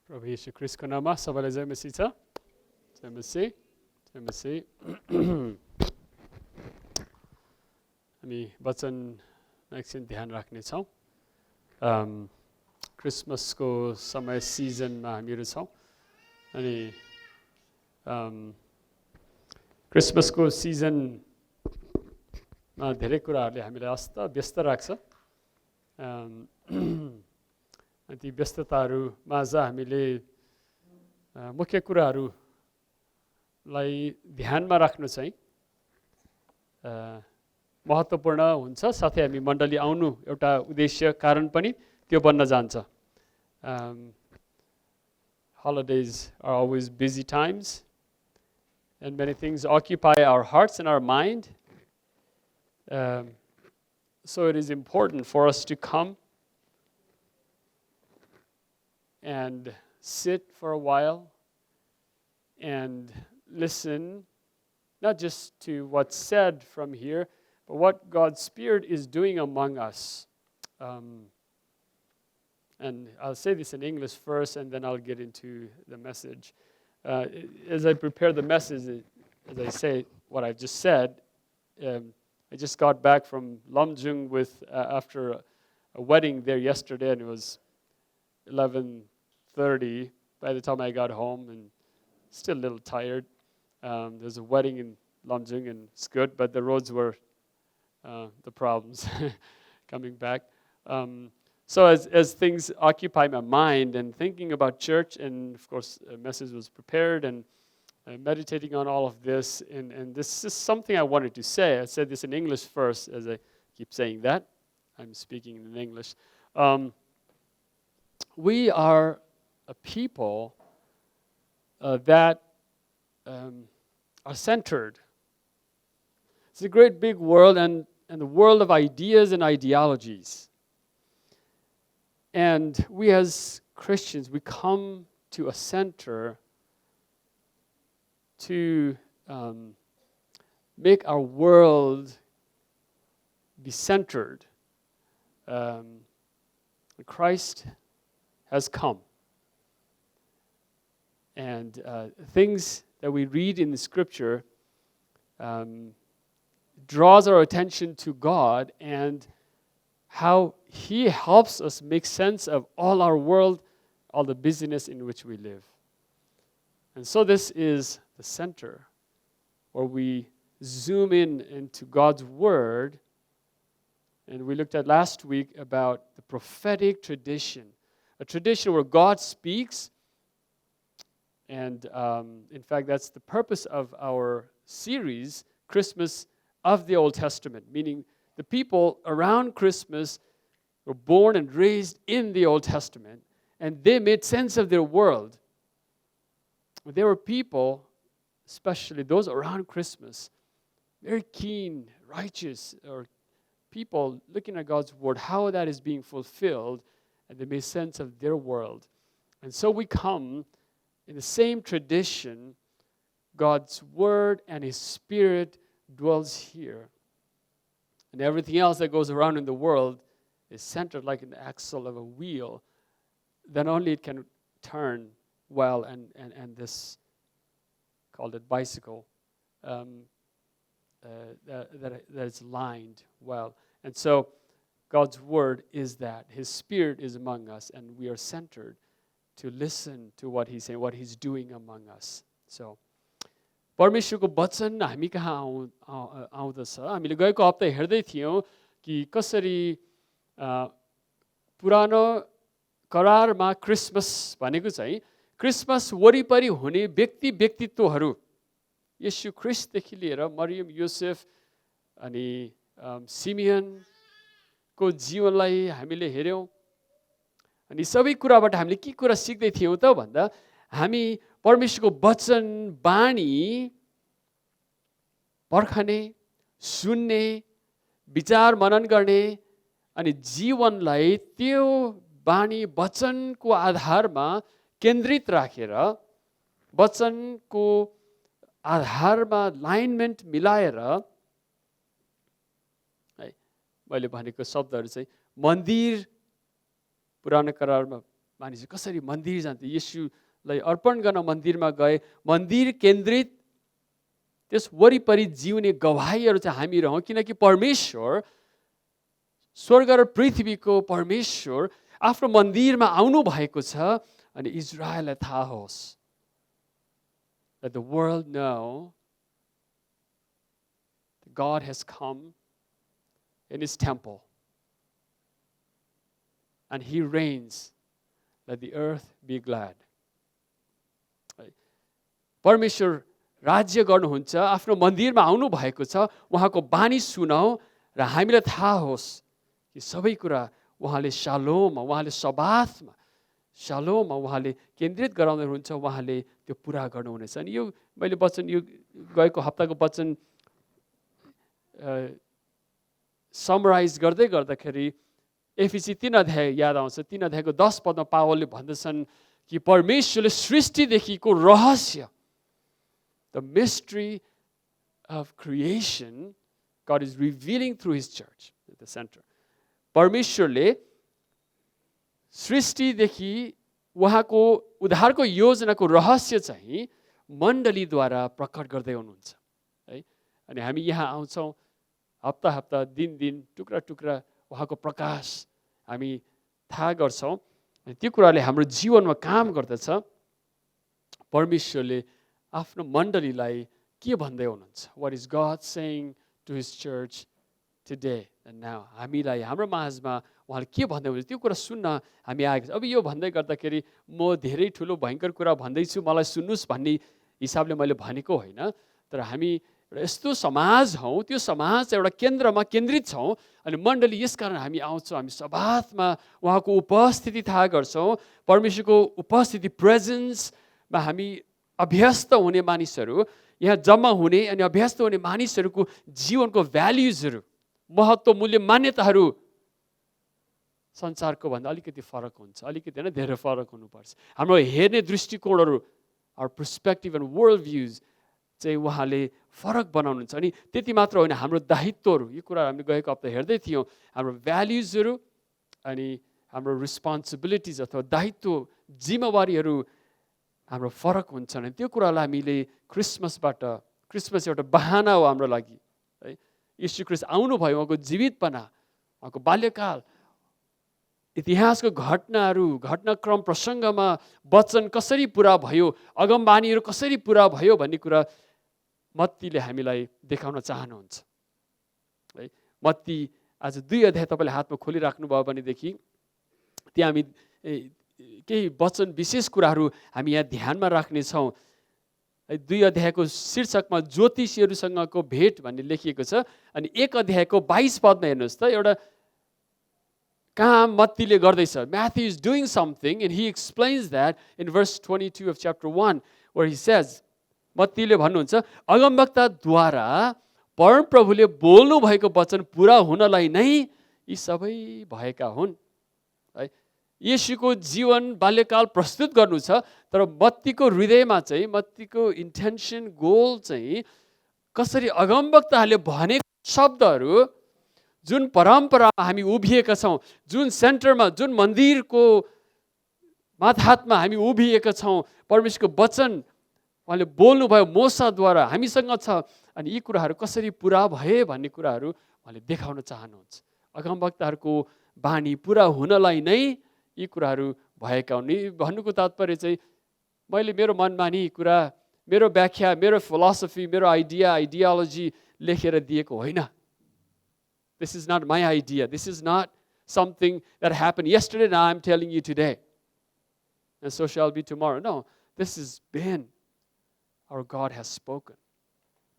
प्रभु येशू ख्रिस्टको नाममा सबैलाई जय मसीह छ। जय मसीह, जय मसीह। हामी वचनमा एकछिन ध्यान राख्नेछौँ। क्रिसमसको समय सिजनमा हामीहरू छौँ अनि क्रिसमसको सिजनमा धेरै कुराहरूले हामीलाई अस्त व्यस्त राख्छ। ती व्यस्तताहरूमा आज हामीले मुख्य कुराहरूलाई ध्यानमा राख्नु चाहिँ महत्त्वपूर्ण हुन्छ। साथै हामी मण्डली आउनु एउटा उद्देश्य कारण पनि त्यो बन्न जान्छ। Holidays are always busy times and many things occupy our hearts and our mind. So it is important for us to come and sit for a while and listen, not just to what's said from here, but what God's Spirit is doing among us. And I'll say this in English first, and then I'll get into the message. As I prepare the message, as I say what I've just said, I just got back from Lomjung after a wedding there yesterday, and it was 11:30 by the time I got home, and still a little tired. There's a wedding in Lomjung, and it's good, but the roads were the problems coming back. So as things occupy my mind and thinking about church, and of course a message was prepared, and meditating on all of this, and this is something I wanted to say. I said this in English first, as I keep saying that. I'm speaking in English. We are a people that are centered. It's a great big world, and the world of ideas and ideologies. And we as Christians, we come to a center to make our world be centered. Christ has come. And things that we read in the Scripture draws our attention to God and how He helps us make sense of all our world, all the busyness in which we live. And so this is the center where we zoom into God's Word. And we looked at last week about the prophetic tradition, a tradition where God speaks. And in fact, that's the purpose of our series, Christmas of the Old Testament, meaning the people around Christmas were born and raised in the Old Testament, and they made sense of their world. There were people, especially those around Christmas, very keen, righteous, or people looking at God's Word, how that is being fulfilled, and they made sense of their world. And so we come in the same tradition. God's Word and His Spirit dwells here. And everything else that goes around in the world is centered like an axle of a wheel. Then only it can turn well, and this, called it bicycle, that is lined well. And so God's Word is that. His Spirit is among us, and we are centered to listen to what He's saying, what He's doing among us. So परमेश्वरको वचन हामी कहाँ आउँदछ। हामीले गएको हप्ता हेर्दै थियौँ कि कसरी पुरानो करारमा क्रिसमस भनेको चाहिँ क्रिसमस वरिपरि हुने व्यक्तित्वहरू, येशू ख्रिस्टदेखि लिएर मरियम, योसेफ अनि सिमियनको जीवनलाई हामीले हेऱ्यौँ। अनि सबै कुराबाट हामीले के कुरा सिक्दै थियौँ त भन्दा हामी परमेश्वरको वचन बाणी पर्खने, सुन्ने, विचार मनन गर्ने अनि जीवनलाई त्यो बाणी वचनको आधारमा केन्द्रित राखेर, वचनको आधारमा लाइनमेन्ट मिलाएर, है मैले भनेको शब्दहरू चाहिँ मन्दिर पुरानो करारमा मानिस कसरी मन्दिर जान्थे, येशूलाई अर्पण गर्न मन्दिरमा गए, मन्दिर केन्द्रित त्यस वरिपरि जिउने गवाहीहरू चाहिँ हामी रहौँ, किनकि परमेश्वर स्वर्ग र पृथ्वीको परमेश्वर आफ्नो मन्दिरमा आउनु भएको छ। अनि इजरायललाई थाहा होस्, that the world know that God has come in his temple and he reigns, let the earth be glad. परमेश्वर राज्य गर्नुहुन्छ, आफ्नो मन्दिरमा आउनु भएको छ, उहाँको बानी सुनौ र हामीलाई थाहा होस् कि सबै कुरा उहाँले शालोममा, उहाँले सबाथमा, शालोममा उहाँले केन्द्रित गराउँदै हुनुहुन्छ, उहाँले त्यो पुरा गर्नुहुनेछ। अनि यो मैले वचन, यो गएको हप्ताको वचन समराइज गर्दै गर्दाखेरि एफिसी 3 अध्याय याद आउँछ। 3 अध्यायको 10 पदमा पावलले भन्दछन् कि परमेश्वरले सृष्टिदेखिको रहस्य, the mystery of creation, God is revealing through his church at the center. परमेश्वरले सृष्टिदेखि उहाँको उद्धारको योजनाको रहस्य चाहिँ मण्डलीद्वारा प्रकट गर्दै हुनुहुन्छ है। अनि हामी यहाँ आउँछौँ हप्ता हप्ता, दिन दिन, टुक्रा टुक्रा उहाँको प्रकाश हामी थाहा गर्छौँ। अनि त्यो कुराले हाम्रो जीवनमा काम गर्दछ। परमेश्वरले आफ्नो मण्डलीलाई के भन्दै हुनुहुन्छ, what is God saying to his church today and now, हामीलाई हाम्रो माझमा उहाँले के भन्दै हुनुहुन्छ त्यो कुरा सुन्न हामी आएको छ। अब यो भन्दै गर्दाखेरि म धेरै ठुलो भयङ्कर कुरा भन्दैछु, मलाई सुन्नुहोस् भन्ने हिसाबले मैले भनेको होइन, तर हामी एउटा यस्तो समाज हौँ, त्यो समाज एउटा केन्द्रमा केन्द्रित छौँ। अनि मण्डली यसकारण हामी आउँछौँ, हामी सबाथमा उहाँको उपस्थिति थाहा गर्छौँ, परमेश्वरको उपस्थिति प्रेजेन्समा हामी अभ्यस्त हुने मानिसहरू, यहाँ जम्मा हुने अनि अभ्यस्त हुने मानिसहरूको जीवनको भ्याल्युजहरू, महत्त्व, मूल्य, मान्यताहरू संसारको भन्दा अलिकति फरक हुन्छ, अलिकति होइन धेरै फरक हुनुपर्छ। हाम्रो हेर्ने दृष्टिकोणहरू, our perspective and world views चाहिँ उहाँले फरक बनाउनुहुन्छ। अनि त्यति मात्र होइन, हाम्रो दायित्वहरू, यो कुरा हामीले गएको हप्ता हेर्दै थियौँ, हाम्रो भ्याल्युजहरू अनि हाम्रो रिस्पोन्सिबिलिटिज अथवा दायित्व, जिम्मेवारीहरू हाम्रो फरक हुन्छन्। अनि त्यो कुरालाई हामीले क्रिसमसबाट, क्रिसमस एउटा बहाना हो हाम्रो लागि है। यीशु ख्रीष्ट आउनुभयो, उहाँको जीवितपना, उहाँको बाल्यकाल, इतिहासको घटनाहरू, घटनाक्रम प्रसङ्गमा वचन कसरी पुरा भयो, अगमबानीहरू कसरी पुरा भयो भन्ने कुरा मत्तीले हामीलाई देखाउन चाहनुहुन्छ है। मत्ती आज 2 अध्याय तपाईँले हातमा खोलिराख्नुभयो भनेदेखि त्यहाँ हामी केही वचन विशेष कुराहरू हामी यहाँ ध्यानमा राख्नेछौँ। 2 अध्यायको शीर्षकमा ज्योतिषीहरूसँगको भेट भन्ने लेखिएको छ। अनि 1 अध्यायको 22 पदमा हेर्नुहोस् त, एउटा काम मत्तीले गर्दैछ। Matthew is doing something and he explains that in verse 22 of chapter 1 where he says, मत्तीले भन्नुहुन्छ, अगमवक्ताद्वारा परमप्रभुले बोल्नु भएको वचन पुरा हुनलाई नै यी सबै भएका हुन् है। येशूको जीवन बाल्यकाल प्रस्तुत गर्नु छ, तर मत्तीको हृदयमा चाहिँ, मत्तीको इन्टेन्सन, गोल चाहिँ कसरी अगमवक्ताहरूले भनेको शब्दहरू, जुन परम्परामा हामी उभिएका छौँ, जुन सेन्टरमा, जुन मन्दिरको माथामा हामी उभिएका छौँ, परमेश्वरको वचन उहाँले बोल्नुभयो मूसाद्वारा हामीसँग छ, अनि यी कुराहरू कसरी पुरा भए भन्ने कुराहरू उहाँले देखाउन चाहनुहुन्छ। अगमवक्ताहरूको बानी पुरा हुनलाई नै यी कुराहरू भएका हुन्। भन्नुको तात्पर्य चाहिँ मैले मेरो मनमानी कुरा, मेरो व्याख्या, मेरो फिलोसफी, मेरो आइडियोलोजी लेखेर दिएको होइन। This is not my idea. This is not something that happened yesterday and I'm telling you today. And so shall be tomorrow. No, this has been our God has spoken.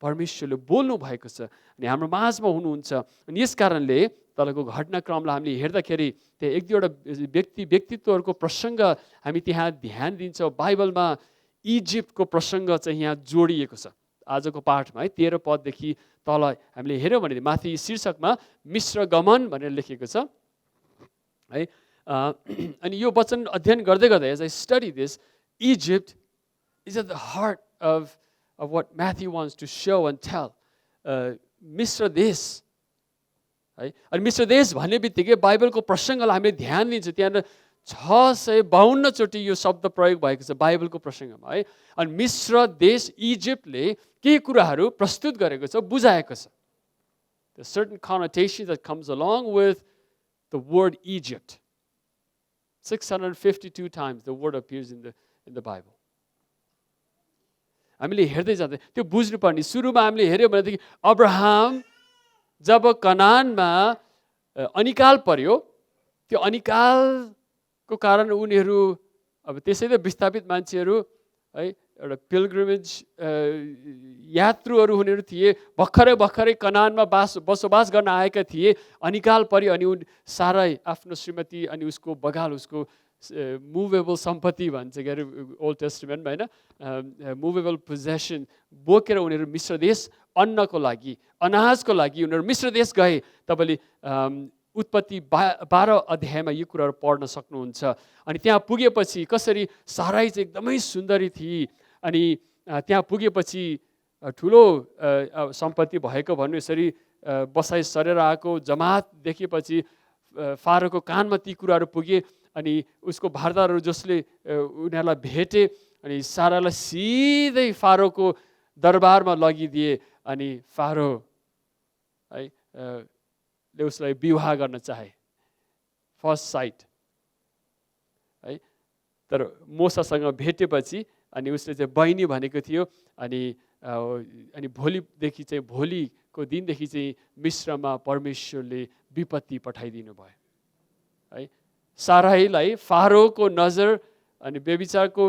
परमेश्वरले बोल्नु भएको छ अनि हाम्रो माझमा हुनुहुन्छ। अनि यस कारणले तलको घटनाक्रमलाई हामीले हेर्दाखेरि त्यहाँ 1-2वटा व्यक्तित्वहरूको प्रसङ्ग हामी त्यहाँ ध्यान दिन्छौँ। बाइबलमा इजिप्टको प्रसङ्ग चाहिँ यहाँ जोडिएको छ आजको पाठमा है। 13 पददेखि तल हामीले हेऱ्यौँ भने माथि शीर्षकमा मिश्र गमन भनेर लेखिएको छ है। अनि यो वचन अध्ययन गर्दै गर्दै as I study this, Egypt is at the heart of what Matthew wants to show and tell. मिश्र देश है। अनि मिश्र देश भन्ने बित्तिकै बाइबलको प्रसङ्गलाई हामीले ध्यान दिन्छ। त्यहाँनिर 652 चोटि यो शब्द प्रयोग भएको छ बाइबलको प्रसङ्गमा है। अनि मिस्र देश इजिप्टले केही कुराहरू प्रस्तुत गरेको छ, बुझाएको छ। There's certain connotation that comes along with the word Egypt. 652 times the word appears in the Bible. हामीले हेर्दै जाँदै त्यो बुझ्नुपर्ने। सुरुमा हामीले हेऱ्यौँ भनेदेखि अब्राहम जब कनानमा अनिकाल पर्यो, त्यो अनिकालको कारण उनीहरू अब त्यसै त विस्थापित मान्छेहरू है, एउटा पिलग्रिमेज यात्रुहरू उनीहरू थिए, भर्खरै कनानमा बसोबास गर्न आएका थिए। अनिकाल पर्यो अनि सारै आफ्नो श्रीमती अनि उसको बगाल, उसको मुभेबल सम्पत्ति भन्छ के अरे ओल्ड टेस्टामेन्टमा होइन, मुभेबल पोजेसन बोकेर उनीहरू मिस्र देश अन्नको लागि, अनाजको लागि उनीहरू मिस्र देश गए। तपाईँले उत्पत्ति 12 अध्यायमा यो कुराहरू पढ्न सक्नुहुन्छ। अनि त्यहाँ पुगेपछि कसरी सारै चाहिँ एकदमै सुन्दरी थिए, अनि त्यहाँ पुगेपछि ठुलो सम्पत्ति भएको भन्नु, यसरी बसाइ सरेर आएको जमात देखेपछि फारोको कानमा ती कुराहरू पुगे। अनि उसको भारदारहरू जसले उनीहरूलाई भेटे अनि सारालाई सिधै फारोको दरबारमा लगिदिए। अनि फारो है ले उसलाई विवाह गर्न चाहे, फर्स्ट साइट है। तर मोसासँग भेटेपछि अनि उसले चाहिँ बहिनी भनेको थियो। अनि भोलिदेखि चाहिँ भोलिको दिनदेखि चाहिँ मिस्रमा परमेश्वरले विपत्ति पठाइदिनु भयो है। साराईलाई फारोको नजर अनि व्यभिचारको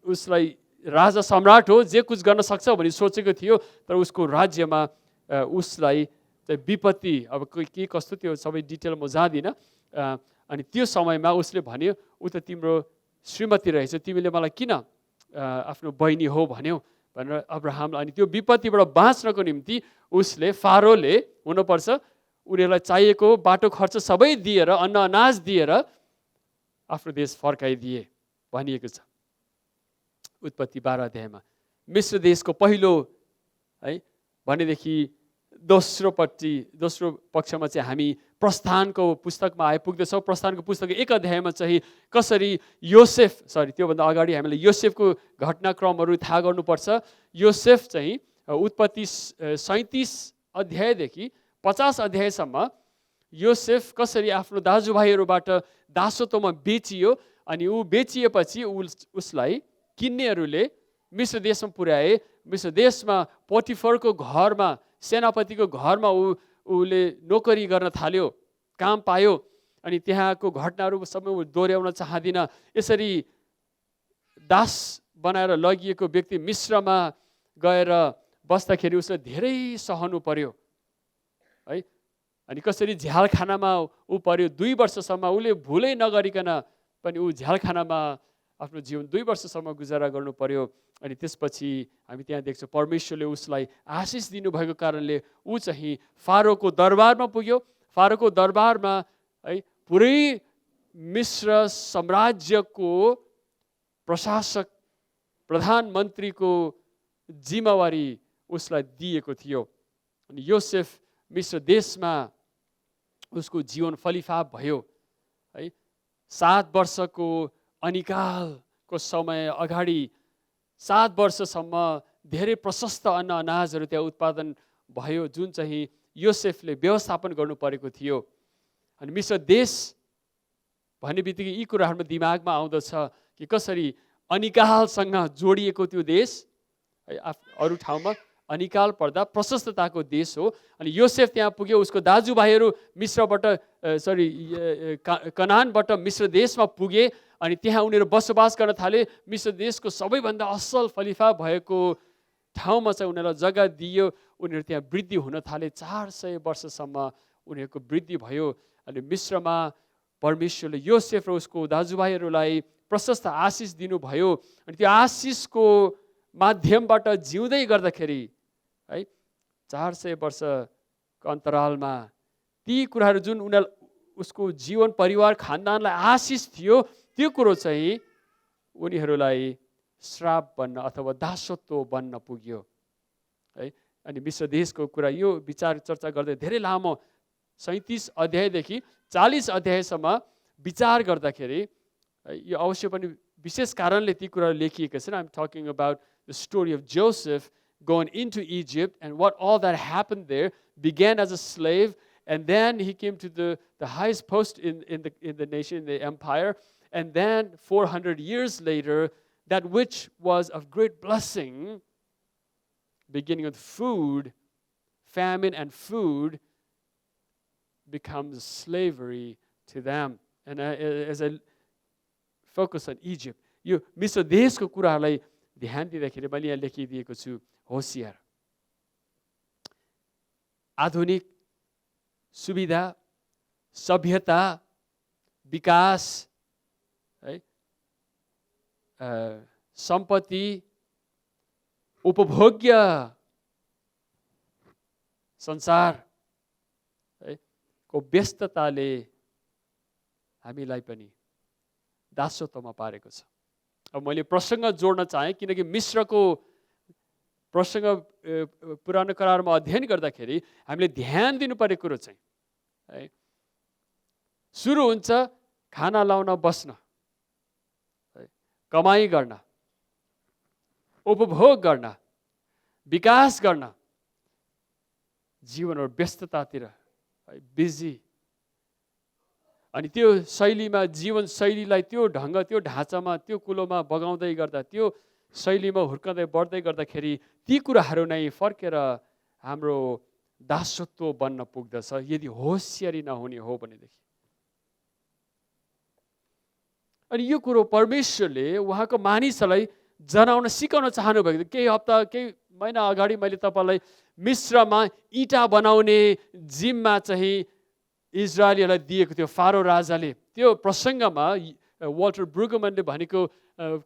उसलाई राजा सम्राट हो, जे कुछ गर्न सक्छ भनी सोचेको थियो। तर उसको राज्यमा उसलाई विपत्ति, अब के कस्तो त्यो सबै डिटेल म जाँदिनँ। अनि त्यो समयमा उसले भन्यो, ऊ त तिम्रो श्रीमती रहेछ, तिमीले मलाई किन आफ्नो बहिनी हो भन्यौ भनेर अब्राहम। अनि त्यो विपत्तिबाट बाँच्नको निम्ति उसले फारोले हुनुपर्छ उनीहरूलाई चाहिएको बाटो खर्च सबै दिएर, अन्न अनाज दिएर आफ्नो देश फर्काइदिए भनिएको छ उत्पत्ति 12 अध्यायमा। मिस्र देशको पहिलो है भनेदेखि दोस्रो पक्षमा चाहिँ हामी प्रस्थानको पुस्तकमा आइपुग्दछौँ। प्रस्थानको पुस्तकको 1 अध्यायमा चाहिँ कसरी त्योभन्दा अगाडि हामीले योसेफको घटनाक्रमहरू थाहा गर्नुपर्छ। योसेफ चाहिँ उत्पत्ति 37 अध्यायदेखि 50 अध्यायसम्म योसेफ कसरी आफ्नो दाजुभाइहरूबाट दासत्वमा बेचियो। अनि ऊ बेचिएपछि उसलाई किन्नेहरूले मिस्र देशमा पुर्याए। मिस्र देशमा पोटिफरको घरमा, सेनापतिको घरमा उसले नोकरी गर्न थाल्यो, काम पायो। अनि त्यहाँको घटनाहरू सबै दोहोऱ्याउन चाहदिनँ। यसरी दास बनाएर लगिएको व्यक्ति मिस्रमा गएर बस्दाखेरि उसलाई धेरै सहनु पर्यो है। अनि कसरी झ्यालखानामा ऊ पर्यो 2 वर्षसम्म, उसले भुलै नगरिकन पनि ऊ झ्यालखानामा आफ्नो जीवन 2 वर्षसम्म गुजारा गर्नु पर्यो। अनि त्यसपछि हामी त्यहाँ देख्छौँ परमेश्वरले उसलाई आशिष दिनुभएको कारणले ऊ चाहिँ फारोको दरबारमा पुग्यो। फारोको दरबारमा है पुरै मिस्र साम्राज्यको प्रशासक, प्रधानमन्त्रीको जिम्मेवारी उसलाई दिएको थियो। अनि योसेफ मिस्र देशमा उसको जीवन फलिफाप भयो है। 7 वर्षको अनिकालको समय अगाडि 7 वर्षसम्म धेरै प्रशस्त अन्न अनाजहरू त्यहाँ उत्पादन भयो, जुन चाहिँ योसेफले व्यवस्थापन गर्नु परेको थियो। अनि मिस्र देश भन्ने बित्तिकै यी कुराहरूमा दिमागमा आउँदछ कि कसरी अनिकालसँग जोडिएको त्यो देश है। अरू ठाउँमा अनिकाल पर्दा प्रशस्तताको देश हो। अनि योसेफ त्यहाँ पुग्यो, उसको दाजुभाइहरू कनानबाट मिस्र देशमा पुगे। अनि त्यहाँ उनीहरू बसोबास गर्न थाले। मिस्र देशको सबैभन्दा असल फलिफा भएको ठाउँमा चाहिँ उनीहरूलाई जग्गा दियो। उनीहरू त्यहाँ वृद्धि हुन थाले। 400 वर्षसम्म उनीहरूको वृद्धि भयो। अनि मिस्रमा परमेश्वरले योसेफ र उसको दाजुभाइहरूलाई प्रशस्त आशिष दिनुभयो। अनि त्यो आशिषको माध्यमबाट जिउँदै गर्दाखेरि है 400 वर्षको अन्तरालमा ती कुराहरू जुन उसको जीवन, परिवार, खानदानलाई आशिष थियो, त्यो कुरो चाहिँ उनीहरूलाई श्राप बन्न अथवा दासत्व बन्न पुग्यो है। अनि मिस्र देशको कुरा यो विचार चर्चा गर्दै धेरै लामो 37 अध्यायदेखि 40 अध्यायसम्म विचार गर्दाखेरि यो अवश्य पनि विशेष कारणले ती कुराहरू लेखिएका छन्. I'm talking about the story of Joseph going into Egypt and what all that happened there. Began as a slave, and then he came to the highest post in the nation, in the empire. And then 400 years later, that which was of great blessing, beginning with food, famine and food, becomes slavery to them. And as I focus on Egypt, यो मिस्र देशको कुराहरूलाई ध्यान दिँदाखेरि मैले यहाँ लेखिदिएको छु, होसियार. आधुनिक सुविधा, सभ्यता, विकास, है, सम्पत्ति, उपभोग्य संसार को व्यस्तताले हामीलाई पनि दासत्वमा पारेको छ. अब मैले प्रसङ्ग जोड्न चाहेँ किनकि मिश्रको प्रसङ्ग पुरानो करारमा अध्ययन गर्दाखेरि हामीले ध्यान दिनुपर्ने कुरो चाहिँ है, सुरु हुन्छ खाना लाउन बस्न, कमाई गर्न, उपभोग गर्न, विकास गर्न, जीवनहरू व्यस्ततातिर बिजी. अनि त्यो शैलीमा, जीवन शैलीलाई त्यो ढङ्ग, त्यो ढाँचामा, त्यो कुलोमा बगाउँदै गर्दा, त्यो शैलीमा हुर्कँदै बढ्दै गर्दाखेरि ती कुराहरू नै फर्केर हाम्रो दासत्व बन्न पुग्दछ यदि होसियारी नहुने हो भनेदेखि. अनि यो कुरो परमेश्वरले उहाँको मानिसहरूलाई जनाउन सिकाउन चाहनुभएको. केही हप्ता, केही महिना अगाडि मैले तपाईँलाई मिश्रमा इँटा बनाउने जिम्मा चाहिँ इजरायलीहरूलाई दिएको थियो फारो राजाले. त्यो प्रसङ्गमा वाल्टर ब्रुगमनले भनेको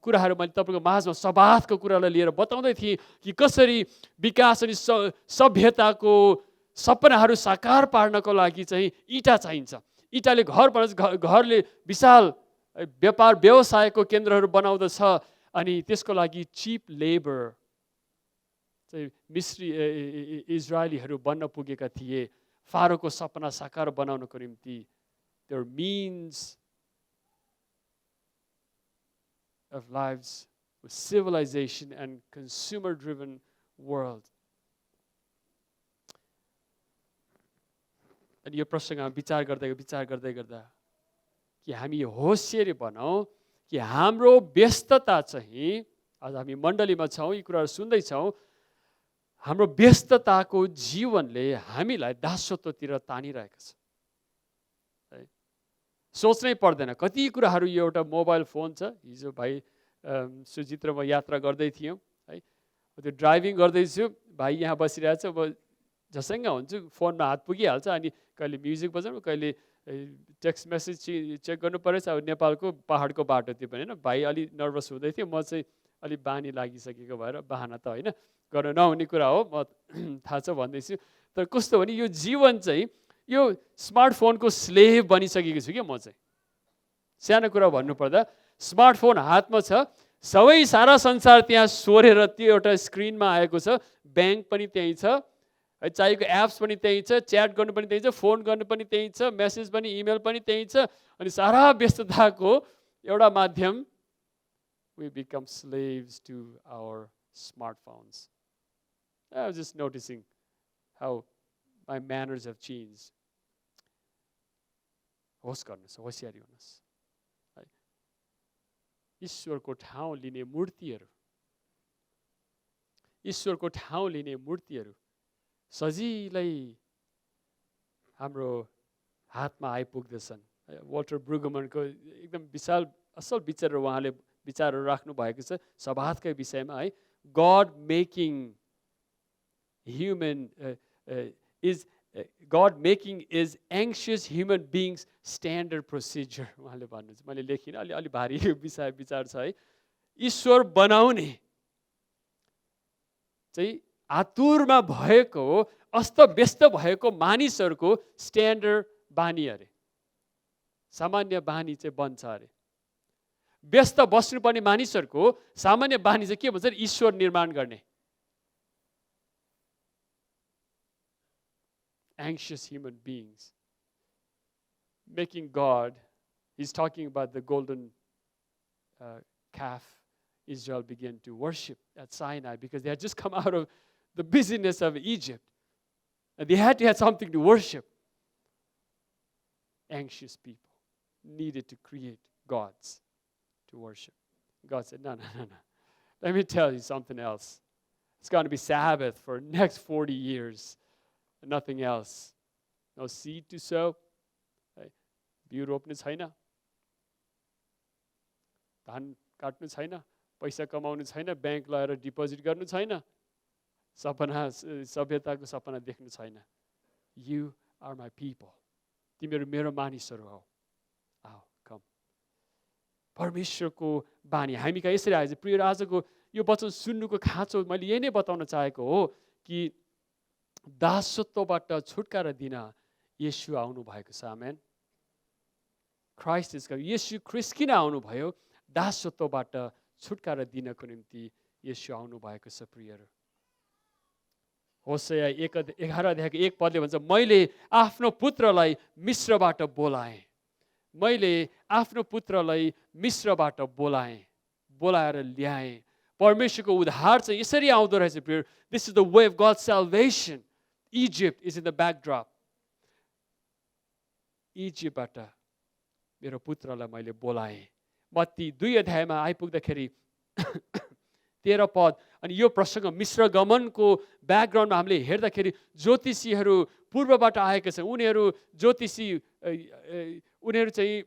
कुराहरू मैले तपाईँको माझमा सबाथको कुरालाई लिएर बताउँदै थिएँ कि कसरी विकास अनि सभ्यताको सपनाहरू साकार पार्नको लागि चाहिँ इँटा चाहिन्छ. इँटाले घर बनाउँछ, घरले विशाल व्यापार व्यवसायको केन्द्रहरू बनाउँदछ. अनि त्यसको लागि चिप लेबर चाहिँ मिश्री इजरायलीहरू बन्न पुगेका थिए फारोको सपना साकार बनाउनको निम्ति. Their means of lives with civilization and consumer-driven world. अनि यो प्रसङ्गमा विचार गर्दै गर्दा कि हामी होसियारी बनाऊ कि हाम्रो व्यस्तता चाहिँ, आज हामी मण्डलीमा छौँ, यी कुराहरू सुन्दैछौँ, हाम्रो व्यस्तताको जीवनले हामीलाई दासत्वतिर तानिरहेको छ. सोच्नै पर्दैन कति कुराहरू. यो एउटा मोबाइल फोन छ. हिजो भाइ सुजित र म यात्रा गर्दै थियौँ है, त्यो ड्राइभिङ गर्दैछु, भाइ यहाँ बसिरहेछ, म झसङ्ग हुन्छु, फोनमा हात पुगिहाल्छ. अनि कहिले म्युजिक बजाउनु, कहिले टेक्स्ट मेसेज चेक गर्नु परेछ. अब नेपालको पहाडको बाटो त्यो पनि होइन, भाइ अलि नर्भस हुँदै थियो, म चाहिँ अलि बानी लागिसकेको भएर बहाना त होइन, गर्न नहुने कुरा हो, म थाहा छ भन्दैछु. तर कस्तो भने यो जीवन चाहिँ यो स्मार्टफोनको स्लेभ बनिसकेको छु क्या म चाहिँ. सानो कुरा भन्नुपर्दा स्मार्टफोन हातमा छ, सबै सारा संसार त्यहाँ सोरेर त्यो एउटा स्क्रिनमा आएको छ. ब्याङ्क पनि त्यहीँ छ, चाहिएको एप्स पनि त्यहीँ छ, च्याट गर्नु पनि त्यहीँ छ, फोन गर्नु पनि त्यहीँ छ, मेसेज पनि, इमेल पनि त्यहीँ छ. अनि सारा व्यस्तताको एउटा माध्यम. We become slaves to our smartphones. I was just noticing how my manners have changed. होस गर्नुहोस्, होसियारी हुनुहोस्. ईश्वरको ठाउँ लिने मूर्तिहरू, ईश्वरको ठाउँ लिने मूर्तिहरू सजिलै हाम्रो हातमा आइपुग्दछन्. वाल्टर ब्रुगमनको एकदम विशाल असल विचारहरू उहाँले विचारहरू राख्नु भएको छ सभातकै विषयमा है. God making is anxious human beings standard procedure. उहाँले भन्नुहुन्छ, मैले लेखिनँ, अलि भारी विचार छ है. ईश्वर बनाउने चाहिँ आतुरमा भएको, अस्तव्यस्त भएको मानिसहरूको स्ट्यान्डर्ड बानी अरे, सामान्य बानी चाहिँ बन्छ अरे. व्यस्त बस्नुपर्ने मानिसहरूको सामान्य बानी चाहिँ के भन्छ? ईश्वर निर्माण गर्ने. Anxious human beings, making God He's talking about the golden calf Israel began to worship at Sinai because they had just come out of the busyness of Egypt. And they had to have something to worship. Anxious people needed to create gods to worship. God said, no. Let me tell you something else. It's going to be Sabbath for the next 40 years. And nothing else. No seed to sow. बिउ रोप्ने छैन. धान काट्नु छैन. पैसा कमाउनु छैन. Bank लगाएर डिपोजिट गर्नु छैन. सभ्यताको सपना देख्नु छैन. You are my people. तिमीहरू मेरो मानिसहरू हौ. आओ, कम. परमेश्वरको बानी हामी कहाँ यसरी आएछ. प्रिय आजको यो वचन सुन्नुको खाँचो मैले यही नै बताउन चाहेको हो कि दासत्वबाट छुटकारा दिन येशू आउनु भएको छ. आमेन. Christ is coming. येशू ख्रिस्ट किन आउनु भयो? दासत्वबाट छुटकारा दिनको निम्ति येशू आउनु भएको छ. प्रियहरू, होसेया 11 अध्यायको 1 पदले भन्छ, मैले आफ्नो पुत्रलाई मिस्रबाट बोलाएँ. मैले आफ्नो पुत्रलाई मिस्रबाट बोलाएर ल्याएँ. परमेश्वरको उद्धार चाहिँ यसरी आउँदो रहेछ. प्रियर, this is the way of God's salvation. Egypt is in the backdrop. इजिप्टबाट मेरो पुत्रलाई मैले बोलाएँ. मत्ती 2 अध्यायमा आइपुग्दाखेरि 13 पद. अनि यो प्रसङ्ग मिस्र गमनको ब्याकग्राउन्डमा हामीले हेर्दाखेरि ज्योतिषीहरू पूर्वबाट आएका छन्. उनीहरू चाहिँ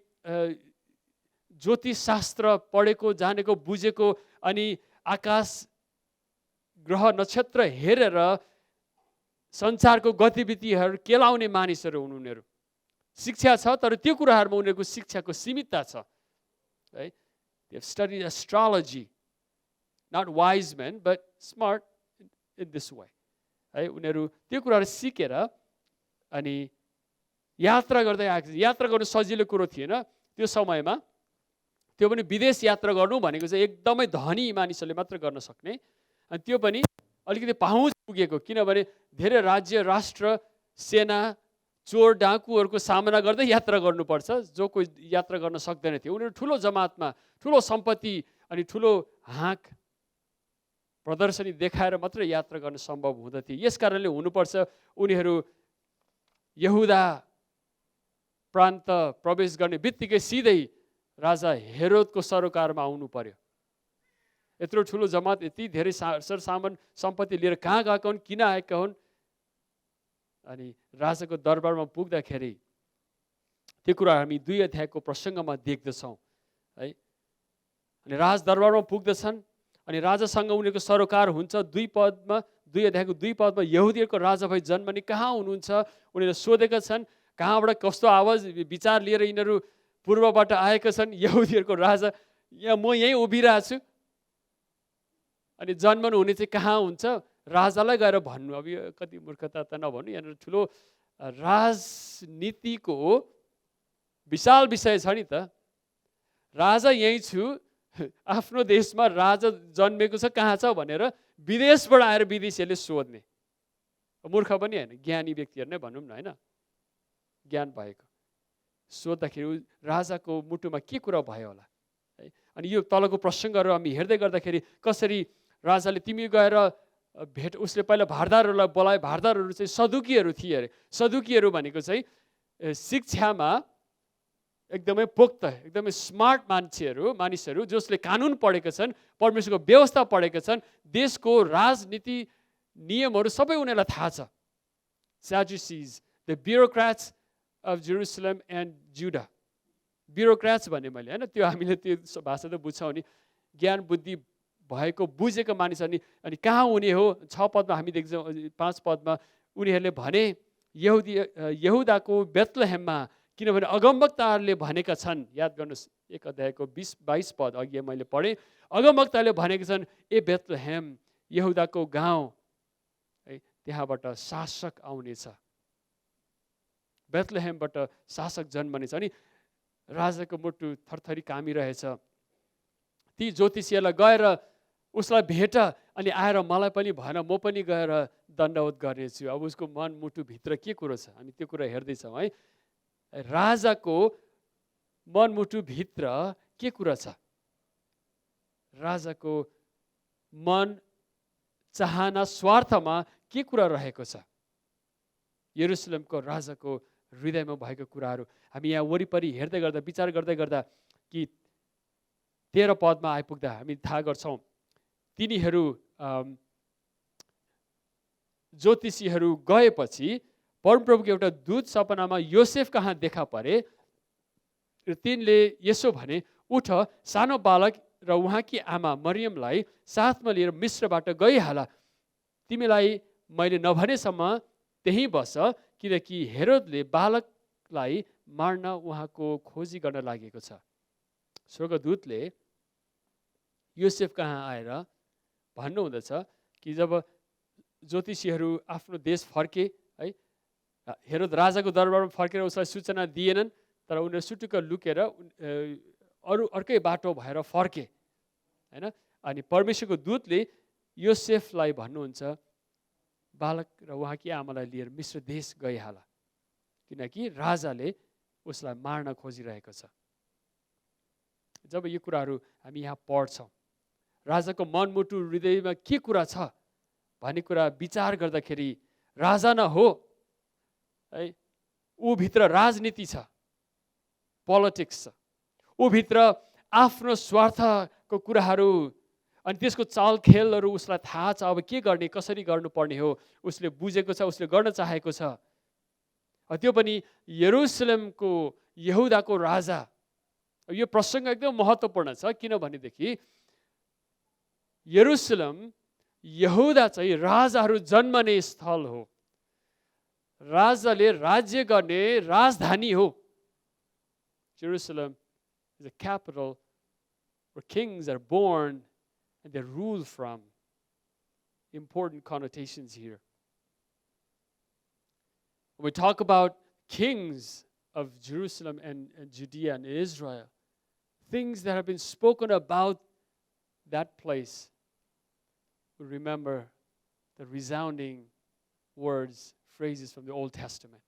ज्योतिष शास्त्र पढेको, जानेको, बुझेको, अनि आकाश ग्रह नक्षत्र हेरेर संसारको गतिविधिहरू केलाउने मानिसहरू हुन्. उनीहरू शिक्षा छ, तर त्यो कुराहरूमा उनीहरूको शिक्षाको सीमितता छ. Right? They have studied astrology. Not wise men, but smart in this way. है, उनीहरू त्यो कुराहरू सिकेर अनि यात्रा गर्दै आएको. यात्रा गर्नु सजिलो कुरो थिएन त्यो समयमा. त्यो पनि विदेश यात्रा गर्नु भनेको चाहिँ एकदमै धनी मानिसहरूले मात्र गर्न सक्ने. अनि त्यो पनि अलिकति पहुँच पुगेको, किनभने धेरै राज्य, राष्ट्र, सेना, चोर डाकुहरूको सामना गर्दै यात्रा गर्नुपर्छ, जो कोही यात्रा गर्न सक्दैन थियो. उनीहरू ठुलो जमातमा ठुलो सम्पत्ति अनि ठुलो हाँक प्रदर्शनी देखाएर मात्र यात्रा गर्न सम्भव हुँदथ्यो. यस कारणले हुनुपर्छ उनीहरू यहुदा प्रान्त प्रवेश गर्ने बित्तिकै सिधै राजा हेरोदको सरोकारमा आउनु पर्यो. यत्रो ठुलो जमात, यति धेरै सरसामान सम्पत्ति लिएर कहाँ गएका हुन्, किन आएका हुन्. अनि राजाको दरबारमा पुग्दाखेरि त्यो कुरा हामी 2 अध्यायको प्रसङ्गमा देख्दछौँ है. अनि राज दरबारमा पुग्दछन् अनि राजासँग उनीहरूको सरोकार हुन्छ. 2 अध्यायको 2 पदमा यहुदीहरूको राजा भई जन्मने कहाँ हुनुहुन्छ? उनीहरूले सोधेका छन्. कहाँबाट कस्तो आवाज विचार लिएर यिनीहरू पूर्वबाट आएका छन्? यहुदीहरूको राजा, म यहीँ उभिरहेको छु. अनि जन्मनु हुने चाहिँ कहाँ हुन्छ? राजालाई गएर भन्नु. अब यो कति मूर्खता त नभन्नु, यहाँनिर ठुलो राजनीतिको विशाल विषय छ नि त. राजा यहीँ छु, आफ्नो देशमा राजा जन्मेको छ, कहाँ छ भनेर विदेशबाट आएर विदेशीहरूले सोध्ने. मूर्ख पनि होइन, ज्ञानी व्यक्तिहरू नै भनौँ न, होइन, ज्ञान भएको. सोद्धाखेरि राजाको मुटुमा के कुरा भयो होला है. अनि यो तलको प्रसङ्गहरू हामी हेर्दै गर्दाखेरि कसरी राजाले तिमी गएर भेट, उसले पहिला भारदारहरूलाई बोलाए. भारदारहरू चाहिँ सदुकीहरू थिए अरे. सदुकीहरू भनेको चाहिँ शिक्षामा एकदमै पोक्त, एकदमै स्मार्ट मानिसहरू जसले कानुन पढेका छन्, परमेश्वरको व्यवस्था पढेका छन्, देशको राजनीति नियमहरू सबै उनीहरूलाई थाहा छ. Sadducees, the bureaucrats of Jerusalem and Judah. Bureaucrats भने मैले, होइन, त्यो हामीले त्यो भाषा त बुझ्छौँ नि, ज्ञान बुद्धि भएको बुझेको मानिस. अनि कहाँ हुने हो? 6 पदमा हामी देख्छौँ. 5 पदमा उनीहरूले भने यहुदाको बेथलेहेममा, किनभने अगमवक्ताहरूले भनेका छन्. याद गर्नुहोस् 1 अध्यायको 20-22 पद अघि मैले पढेँ. अगमवक्ताले भनेका छन्, ए बेथलेहेम, यहुदाको गाउँ है, त्यहाँबाट शासक आउनेछ. बेथलेहेमबाट शासक जन्मनेछ. अनि राजाको मुटु थरथरी कामिरहेछ. ती ज्योतिषीहरूलाई गएर उसलाई भेट, अनि आएर मलाई पनि भन, म पनि गएर दण्डवत गर्नेछु. अब उसको मन मुटु भित्र के कुरो छ हामी त्यो कुरा हेर्दैछौँ है. राजाको मनमुटुभित्र के कुरा छ, राजाको मन चाहना स्वार्थमा के कुरा रहेको छ। यरुसलेमको राजाको हृदयमा भएको कुराहरू हामी यहाँ वरिपरि हेर्दै गर्दा विचार गर्दै गर्दा कि 13 पदमा आइपुग्दा हामी थाहा गर्छौँ तिनीहरू ज्योतिषीहरू गएपछि परमप्रभुको एउटा दूत सपनामा योसेफ कहाँ देखा परे र तिनले यसो भने, उठ सानो बालक र उहाँकी आमा मरियमलाई साथमा लिएर मिस्रबाट गइहाल, तिमीलाई मैले नभनेसम्म त्यहीँ बस, किनकि हेरोदले बालकलाई मार्न उहाँको खोजी गर्न लागेको छ। स्वर्गदूतले योसेफ कहाँ आएर भन्नुहुँदछ कि जब ज्योतिषीहरू आफ्नो देश फर्के है, हेरोद राजाको दरबारमा फर्केर उसलाई सूचना दिएनन्, तर उनीहरू सुटुक्क लुकेर अर्कै बाटो भएर फर्के हैन। अनि परमेश्वरको दूतले योसेफलाई भन्नुहुन्छ, बालक र उहाँकी आमालाई लिएर मिस्र देश गइहाल, किनकि राजाले उसलाई मार्न खोजिरहेको छ। जब यो कुराहरू हामी यहाँ पढ्छौँ, राजाको मनमुटु हृदयमा के कुरा छ भन्ने कुरा विचार गर्दाखेरि राजा न हो है, ऊ भित्र राजनीति छ, पोलिटिक्स छ, ऊ भित्र आफ्नो स्वार्थको कुराहरू अनि त्यसको चालखेलहरू उसलाई थाहा छ। अब के गर्ने, कसरी गर्नुपर्ने हो उसले बुझेको छ, उसले गर्न चाहेको छ। त्यो पनि यरुसलेमको यहुदाको राजा। यो प्रसङ्ग एकदम महत्त्वपूर्ण छ, किनभनेदेखि यरुसलेम यहुदा चाहिँ राजाहरू जन्मने स्थल हो, राजाले राज्य गर्ने राजधानी हो। Jerusalem is a capital where kings are born and they rule from. Important connotations here. When we talk about kings of Jerusalem and Judea and Israel, things that have been spoken about that place, we remember the resounding words, phrases from the Old Testament.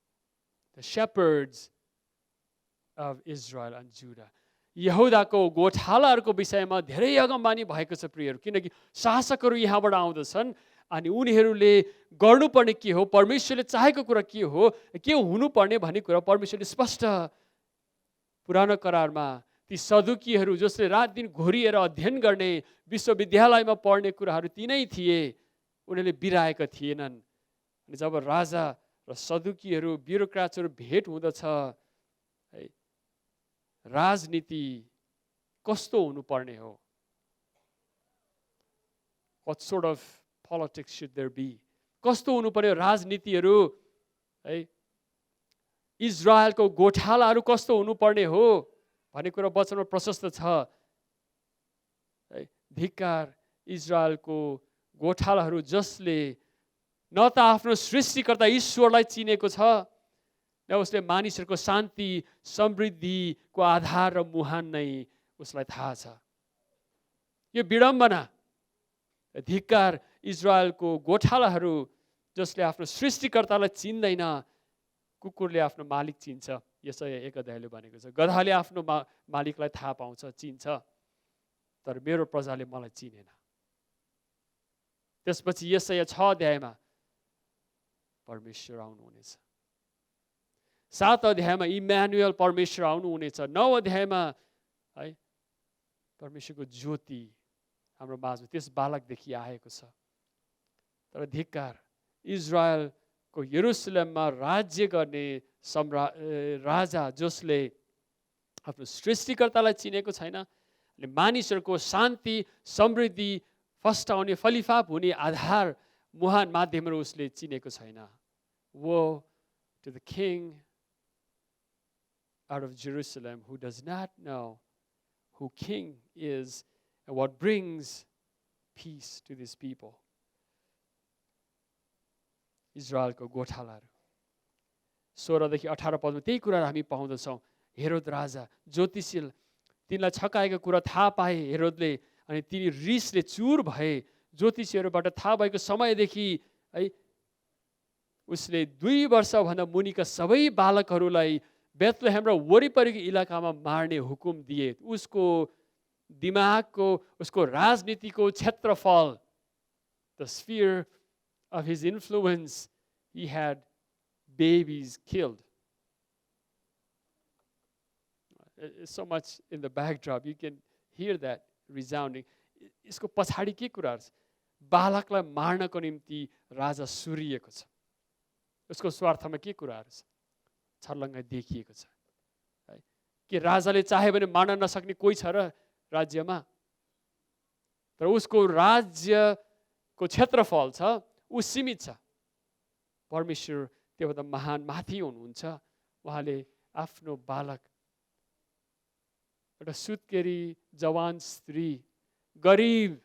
The shepherds of Israel and Judah. यहुदाको गोठालाहरूको विषयमा धेरै अगमबानी भएको छ प्रियहरू, किनकि शासकहरू यहाँबाट आउँदछन् अनि उनीहरूले गर्नुपर्ने के हो, परमेश्वरले चाहेको कुरा के हो, के हुनुपर्ने भन्ने कुरा परमेश्वरले स्पष्ट पुरानो करारमा ती सदुकीहरू जसले रात दिन घोरिएर अध्ययन गर्ने, विश्वविद्यालयमा पढ्ने कुराहरू तिनै थिए, उनीहरूले बिराएका थिएनन्। अनि जब राजा र सदुकीहरू ब्युरोक्राट्सहरू भेट हुँदछ, राजनीति कस्तो हुनुपर्ने हो, what sort of politics should there be, कस्तो हुनुपर्ने राजनीतिहरू है, इजरायलको गोठालाहरू कस्तो हुनुपर्ने हो भन्ने कुरा वचनमा प्रशस्त छ। धिक्कार इजरायलको गोठालाहरू जसले न त आफ्नो सृष्टिकर्ता ईश्वरलाई चिनेको छ, न उसले मानिसहरूको शान्ति समृद्धिको आधार र मुहान नै उसलाई थाहा छ। यो विडम्बना, धिक्कार इजरायलको गोठालाहरू जसले आफ्नो सृष्टिकर्तालाई चिन्दैन, कुकुरले आफ्नो मालिक चिन्छ, यसै एक अध्यायले भनेको छ। गधाले आफ्नो मालिकलाई थाहा पाउँछ, चिन्छ, तर मेरो प्रजाले मलाई चिनेन। त्यसपछि यसै 6 अध्यायमा परमेश्वर आउनुहुनेछ, 7 अध्यायमा इम्यानुएल परमेश्वर आउनुहुनेछ, 9 अध्यायमा है परमेश्वरको ज्योति हाम्रो माझमा त्यस बालकदेखि आएको छ। तर धिक्कार इजरायलको यरुसलेममा राज्य गर्ने राजा जसले आफ्नो सृष्टिकर्तालाई चिनेको छैन, अनि मानिसहरूको शान्ति समृद्धि फस्टाउने फलिफाप हुने आधार मुहान माध्यमहरू उसले चिनेको छैन। Woe to the king out of Jerusalem who does not know who king is and what brings peace to this people. इजरायलको गोठालाहरू 16 देखि 18 पदमा त्यही कुरा हामी पाउँदछौँ। हेरोद राजा ज्योतिषी तिनलाई छकाएको कुरा थाहा पाए हेरोदले, अनि तिनी रिसले चुर भए। ज्योतिषीहरूबाट थाहा भएको समयदेखि है उसले 2 वर्षभन्दा मुनिका सबै बालकहरूलाई बेथलेहेम र वरिपरिको इलाकामा मार्ने हुकुम दिए। उसको दिमागको, उसको राजनीतिको क्षेत्रफल, the sphere of his influence, he had babies killed. So much in the backdrop, you can hear that resounding. यसको पछाडि के कुराहरू छ? बालकलाई मार्नको निम्ति राजा सुरिएको छ। उसको स्वार्थमा के कुराहरू छ? छर्लङ्गै देखिएको छ। के राजाले चाहे भने मार्न नसक्ने कोही छ र राज्यमा? तर उसको राज्यको क्षेत्रफल छ, ऊ सीमित छ। परमेश्वर त्योभन्दा महान माथि हुनुहुन्छ। उहाँले आफ्नो बालक, एउटा सुत्केरी जवान स्त्री, गरिब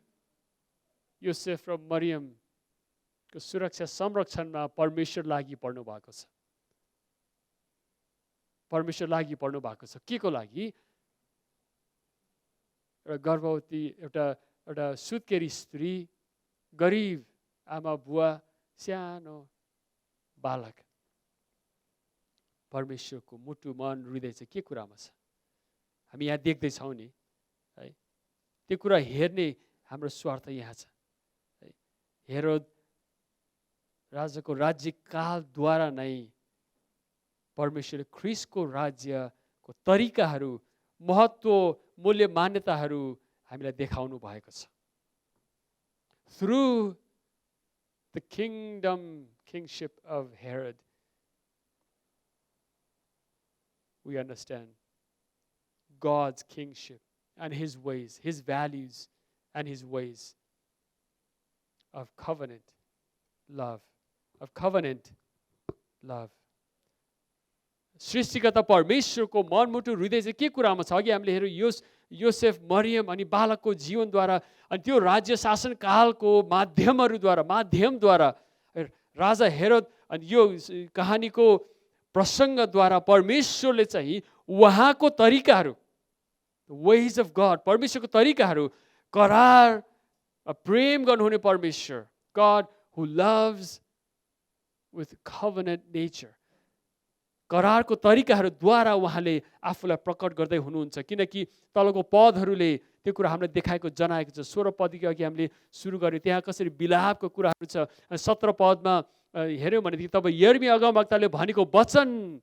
योसेफ र मरियमको सुरक्षा संरक्षणमा परमेश्वर लागि पर्नु भएको छ। परमेश्वर लागि पर्नु भएको छ। के को लागि? एउटा गर्भवती, एउटा सुत्केरी स्त्री, गरिब आमा बुवा, सानो बालक। परमेश्वरको मुटु, मन, हृदय चाहिँ के कुरामा छ? हामी यहाँ देख्दैछौँ नि है, त्यो कुरा हेर्ने हाम्रो स्वार्थ यहाँ छ। हेरोद राजाको राज्यकालद्वारा नै परमेश्वरले ख्रिस्टको राज्यको तरिकाहरू, महत्त्व, मूल्य, मान्यताहरू हामीलाई देखाउनु भएको छ। Through the kingship of Herod, we understand God's kingship and his ways, his values and his ways of covenant love, सृष्टिकर्ता परमेश्वरको मनमुटु हृदय चाहिँ के कुरामा छ? अघि हामीले हेऱ्यौँ योसेफ, मरियम अनि बालकको जीवनद्वारा अनि त्यो राज्य शासन कालको माध्यमद्वारा राजा हेरोद अनि यो कहानीको प्रसङ्गद्वारा परमेश्वरले चाहिँ उहाँको तरिकाहरू, ways of God, परमेश्वरको तरिकाहरू, करार प्रेम गर्नुहुने परमेश्वर, God who loves with covenant nature, करारको तरिकाहरूद्वारा उहाँले आफूलाई प्रकट गर्दै हुनुहुन्छ। किनकि तलको पदहरूले त्यो कुरा हामीलाई देखाएको जनाएको छ। 16 पददेखि अघि हामीले सुरु गर्यो, त्यहाँ कसरी बिलापको कुराहरू छ। 17 पदमा हेऱ्यौँ भनेदेखि तब यिर्मया अगमवक्ताले भनेको वचन,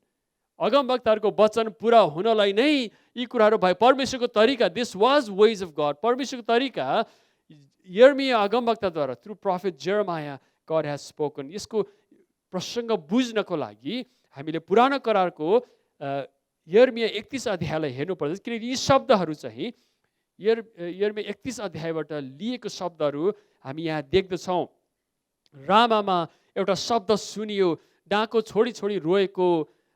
अगमवक्ताहरूको वचन पुरा हुनलाई नै यी कुराहरू भए। परमेश्वरको तरिका, this was ways of God, परमेश्वरको तरिका यिर्मया अगमवक्ताद्वारा, through prophet Jeremiah, God has spoken. यसको प्रसङ्ग बुझ्नको लागि हामीले पुरानो करारको यिर्मया 31 अध्यायलाई हेर्नुपर्छ। किनकि यी शब्दहरू चाहिँ यिर्मया 31 अध्यायबाट लिएको शब्दहरू हामी यहाँ देख्दछौँ। रामामा एउटा शब्द सुनियो, डाँको छोडी छोडी रोएको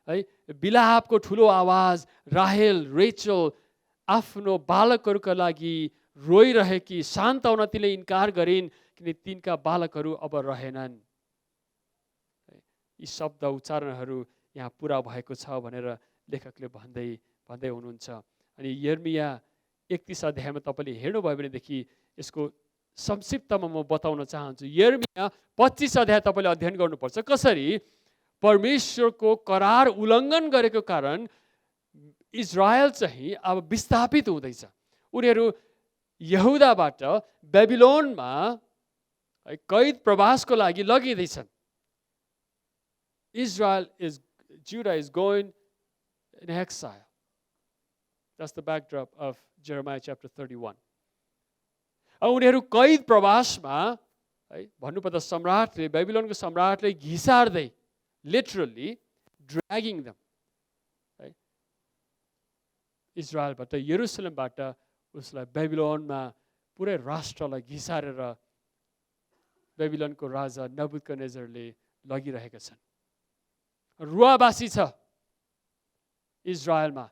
है, बिलापको ठुलो आवाज। राहेल, रेचल आफ्नो बालकहरूका लागि रोइरहेकी, सान्त्वना तिनले इन्कार गरिन् किनकि तिनका बालकहरू अब रहेनन्। यी शब्द उच्चारणहरू यहाँ पुरा भएको छ भनेर लेखकले भन्दै हुनुहुन्छ। अनि यिर्मया 31 अध्यायमा तपाईँले हेर्नुभयो भनेदेखि यसको संक्षिप्तमा म बताउन चाहन्छु। यिर्मया 25 अध्याय तपाईँले अध्ययन गर्नुपर्छ। कसरी परमेश्वरको करार उल्लङ्घन गरेको कारण इजरायल चाहिँ अब विस्थापित हुँदैछ। उनीहरू यहुदाबाट बेबिलोनमा कैद प्रवासको लागि लगिँदैछन्। Judah is going in exile. That's the backdrop of Jeremiah chapter 31. उनीहरू कैद प्रवासमा है, भन्नुपर्दा सम्राटले, बेबिलोनको सम्राटले घिसार्दै, लिटरली ड्र्यागिङ देम है, इजरायलबाट, यरुसलेमबाट उसलाई बेबिलोनमा पुरै राष्ट्रलाई घिसारेर बेबिलोनको राजा नबुकदनेजरले लगिरहेका छन्। रुवाबासी छ इजरायलमा,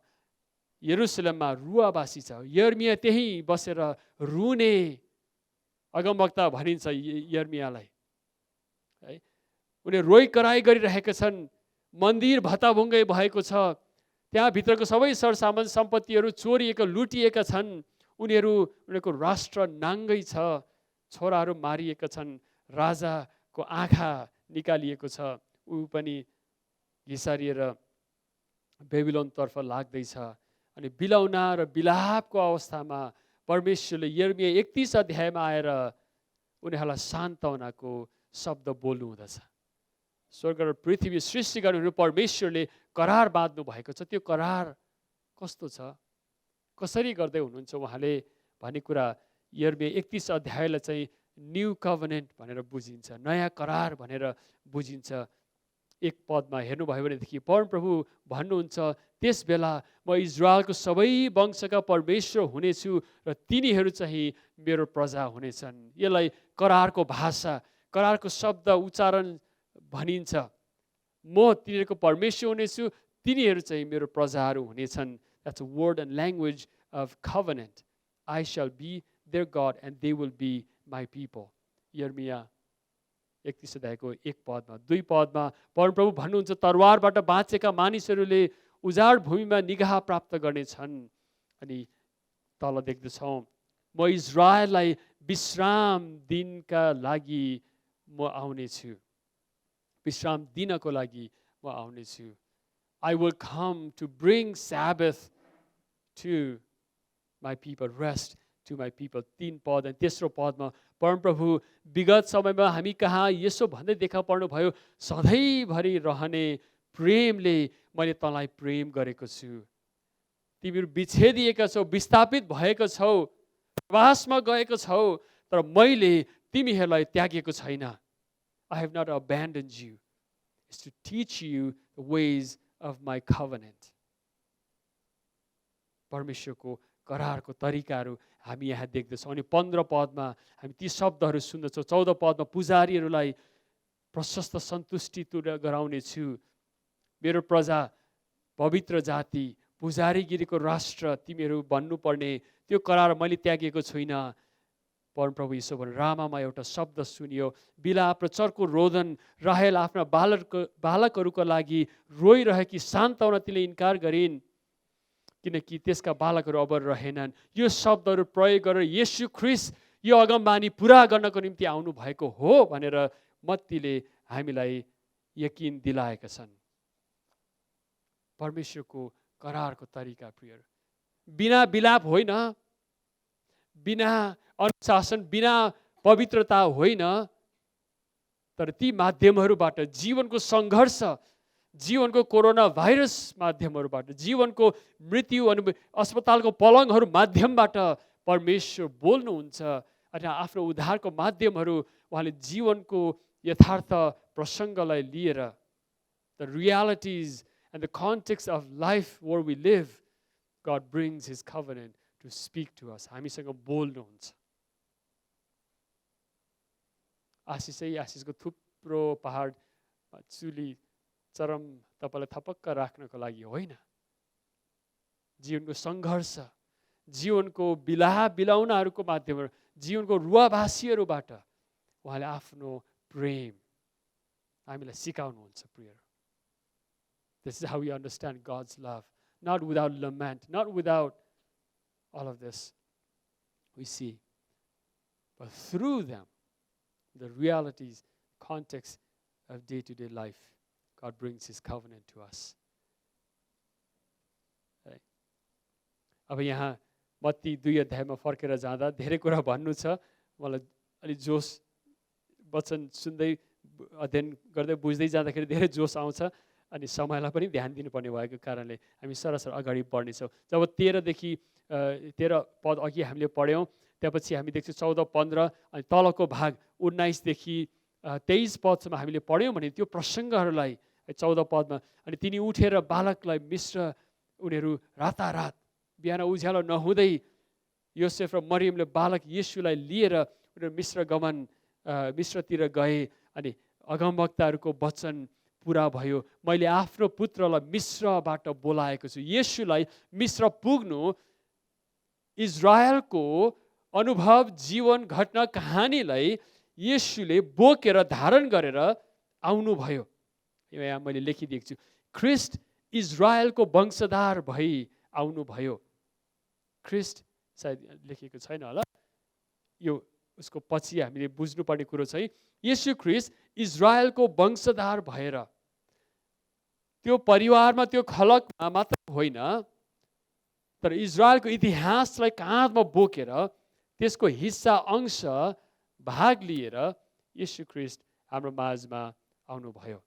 यरुसलेममा रुवाबासी छ। यिर्मया त्यही बसेर रुने अगमवक्ता भनिन्छ यिर्मयालाई है। उनीहरू रोइ कराई गरिरहेका छन्। मन्दिर भत्ताभुङ्गै भएको छ। त्यहाँ भित्रको सबै सरसामान सम्पत्तिहरू चोरिएका, लुटिएका छन्। उनीहरूको राष्ट्र नाङ्गै छ। छोराहरू मारिएका छन्। राजाको आँखा निकालिएको छ, ऊ पनि घिसारिएर बेबिलोनतर्फ लाग्दैछ। अनि बिलौना र बिलापको अवस्थामा परमेश्वरले यिर्मया 31 अध्यायमा आएर उनीहरूलाई सान्त्वनाको शब्द बोल्नु हुँदछ। स्वर्ग र पृथ्वी सृष्टि गर्नु परमेश्वरले करार बाँध्नु भएको छ। त्यो करार कस्तो छ, कसरी गर्दै हुनुहुन्छ उहाँले भन्ने कुरा यिर्मया 31 अध्यायलाई चाहिँ न्यू कभनेन्ट भनेर बुझिन्छ, नयाँ करार भनेर बुझिन्छ। एक पदमा हेर्नुभयो भनेदेखि परमप्रभु भन्नुहुन्छ, त्यस बेला म इजरायलको सबै वंशका परमेश्वर हुनेछु र तिनीहरू चाहिँ मेरो प्रजा हुनेछन्। यसलाई करारको भाषा, करारको शब्द उच्चारण भनिन्छ। म तिनीहरूको परमेश्वर हुनेछु, तिनीहरू चाहिँ मेरो प्रजाहरू हुनेछन्। That's a word and language of covenant. I shall be their God and they will be my people. यिर्मया 31 अध्यायको 1 पदमा 2 पदमा परमप्रभु भन्नुहुन्छ, तरवारबाट बाँचेका मानिसहरूले उजाड भूमिमा निगाह प्राप्त गर्नेछन्। अनि तल देख्दछौँ, म इजरायललाई विश्राम दिनका लागि म आउनेछु, विश्राम दिनको लागि म आउनेछु। I will come to bring Sabbath to my people, rest to my people. 3 पद अनि तेस्रो पदमा परमप्रभु विगत समयमा हामी कहाँ यसो भन्दै देखा पर्नु भयो, सधैँभरि रहने प्रेमले मैले तँलाई प्रेम गरेको छु। तिमीहरू विच्छेदिएका छौ, विस्थापित भएको छौ, प्रवासमा गएको छौ, तर मैले तिमीहरूलाई त्यागेको छैन। I have not abandoned you. It's to teach you the ways of my covenant. परमेश्वरको करारको तरिकाहरू हामी यहाँ देख्दछौँ। अनि 15 पदमा हामी ती शब्दहरू सुन्दछौँ। 14 पदमा पुजारीहरूलाई प्रशस्त सन्तुष्टि गराउने छु, मेरो प्रजा, पवित्र जाति, पुजारीगिरीको राष्ट्र तिमीहरू बन्नुपर्ने, त्यो करार मैले त्यागेको छुइनँ। परमप्रभु यीशु भन्, रामामा एउटा शब्द सुनियो, बिलाप र चर्को रोदन। राहेल आफ्ना बालकहरूका लागि रोइरहेकी सान्त्वना तिनले इन्कार गरिन्, किनकि त्यसका बालकहरू अब रहेनन्। यो शब्दहरू प्रयोग गरेर येशू ख्रीष्ट यो अगमबानी पुरा गर्नको निम्ति आउनु भएको हो भनेर मत्तीले हामीलाई यकिन दिलाएका छन्। परमेश्वरको करारको तरिका प्रिय, बिना बिलाप होइन, बिना अनुशासन, बिना पवित्रता होइन, तर ती माध्यमहरूबाट जीवनको सङ्घर्ष, जीवनको कोरोना भाइरस माध्यमहरूबाट, जीवनको मृत्यु अनि अस्पतालको पलङहरू माध्यमबाट परमेश्वर बोल्नुहुन्छ। अनि आफ्नो उद्धारको माध्यमहरू उहाँले जीवनको यथार्थ प्रसङ्गलाई लिएर, the realities and the context of life where we live, God brings His covenant to speak to us. हामीसँग बोल्नुहुन्छ। आशिषको थुप्रो पहाड चुली चरम तपाईँलाई थपक्क राख्नको लागि होइन, जीवनको सङ्घर्ष, जीवनको बिलाउनाहरूको माध्यमबाट, जीवनको रुवाभासीहरूबाट उहाँले आफ्नो प्रेम हामीलाई सिकाउनुहुन्छ। प्रिय, this is how we understand God's love, not without lament, not without all of this we see, but through them, the realities, context of day-to-day life, God brings His covenant to us. अब यहाँ मत्ती 2 अध्यायमा फर्केर जाँदा धेरै कुरा भन्नु छ। मलाई अलि जोस वचन सुन्दै अध्ययन गर्दै बुझ्दै जाँदाखेरि धेरै जोस आउँछ, अनि समयलाई पनि ध्यान दिनुपर्ने भएको कारणले हामी सरसर अगाडि बढ्नेछौँ। जब 13 पद अघि हामीले पढ्यौँ, त्यसपछि हामी देख्छौँ 14, 15 अनि तलको भाग 19 देखि 23 पदसम्म हामीले पढ्यौँ भने त्यो प्रसङ्गहरूलाई 14 पदमा, अनि तिनी उठेर बालकलाई उनीहरू रातारात बिहान उज्यालो नहुँदै योसेफ र मरियमले बालक येशूलाई लिएर उनीहरू मिश्रतिर गए। अनि अगमवक्ताहरूको वचन पुरा भयो, मैले आफ्नो पुत्रलाई मिश्रबाट बोलाएको छु। येशूलाई मिश्र पुग्नु इजरायलको अनुभव, जीवन, घटना, कहानीलाई येशूले बोकेर धारण गरेर आउनुभयो। यहाँ मैले लेखिदिएको छु, ख्रिस्ट इजरायलको वंशधार भई आउनुभयो। ख्रिस्ट सायद लेखेको छैन होला, यो उसको पछि हामीले बुझ्नुपर्ने कुरो चाहिँ येशू ख्रिस्ट इजरायलको वंशधार भएर त्यो परिवारमा त्यो खलकमा मात्र होइन, तर इजरायलको इतिहासलाई काँधमा बोकेर त्यसको हिस्सा अंश भाग लिएर येशू ख्रीष्ट हाम्रो माझमा आउनुभयो।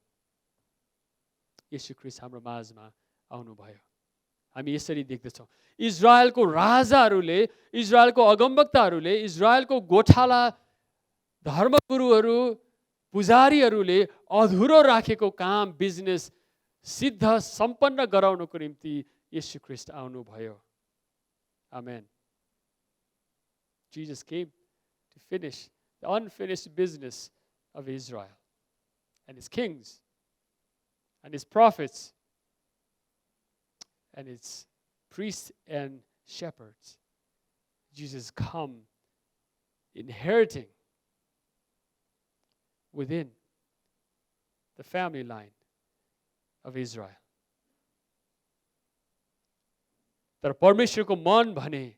येशू ख्रीष्ट हाम्रो माझमा आउनुभयो। हामी यसरी देख्दछौँ, इजरायलको राजाहरूले, इजरायलको अगमवक्ताहरूले, इजरायलको गोठाला धर्मगुरुहरू, पुजारीहरूले अधुरो राखेको काम, बिजनेस सिद्ध सम्पन्न गराउनको निम्ति येशू ख्रीष्ट आउनुभयो। आमेन। Jesus came to finish the unfinished business of Israel and his kings and his prophets and its priests and shepherds. Jesus come inheriting within the family line of Israel. तर परमेश्वरको मन भने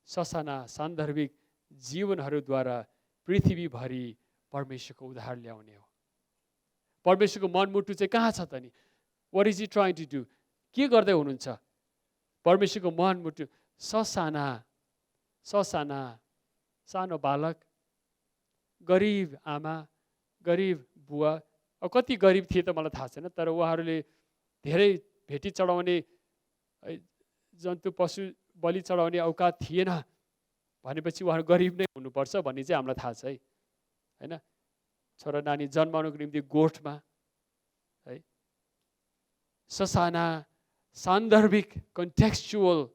ससाना सान्दर्भिक जीवनहरूद्वारा पृथ्वीभरि परमेश्वरको उद्धार ल्याउने हो। परमेश्वरको मनमुटु चाहिँ कहाँ छ त नि? What is he trying to do? के गर्दै हुनुहुन्छ? परमेश्वरको मनमुटु ससाना सानो बालक, गरिब आमा, गरिब बुवा। अब कति गरिब थिए त मलाई थाहा छैन, तर उहाँहरूले धेरै भेटी चढाउने, जन्तु पशु बलि चढाउने औकात थिएन भनेपछि उहाँहरू गरिब नै हुनुपर्छ भन्ने चाहिँ हामीलाई थाहा छ है, होइन? छोरा नानी जन्माउनको निम्ति गोठमा है, ससाना सान्दर्भिक कन्टेक्स्चुअल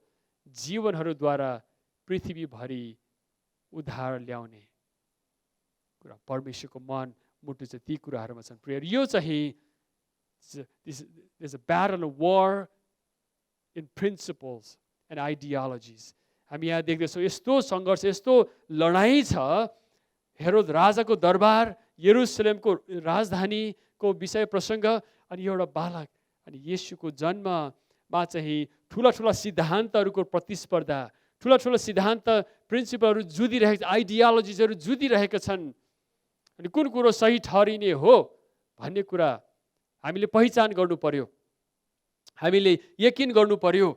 जीवनहरूद्वारा पृथ्वीभरि उद्धार ल्याउने कुरा परमेश्वरको मन मुटु चाहिँ ती कुराहरूमा छन्। प्रिय, यो चाहिँ there's a battle, a war in principles and ideologies. हामी यहाँ देख्दैछौँ यस्तो सङ्घर्ष, यस्तो लडाइँ छ। हेरोद राजाको दरबार, यरुसलेमको राजधानीको विषय प्रसङ्ग, अनि एउटा बालक, अनि येशूको जन्ममा चाहिँ ठुला ठुला सिद्धान्तहरूको प्रतिस्पर्धा, ठुला ठुला सिद्धान्त, प्रिन्सिपलहरू जुधिरहेको, आइडियोलोजिजहरू जुधिरहेका छन्। अनि कुन कुरो सही ठहरिने हो भन्ने कुरा हामीले पहिचान गर्नु पर्यो, हामीले यकिन गर्नु पर्यो।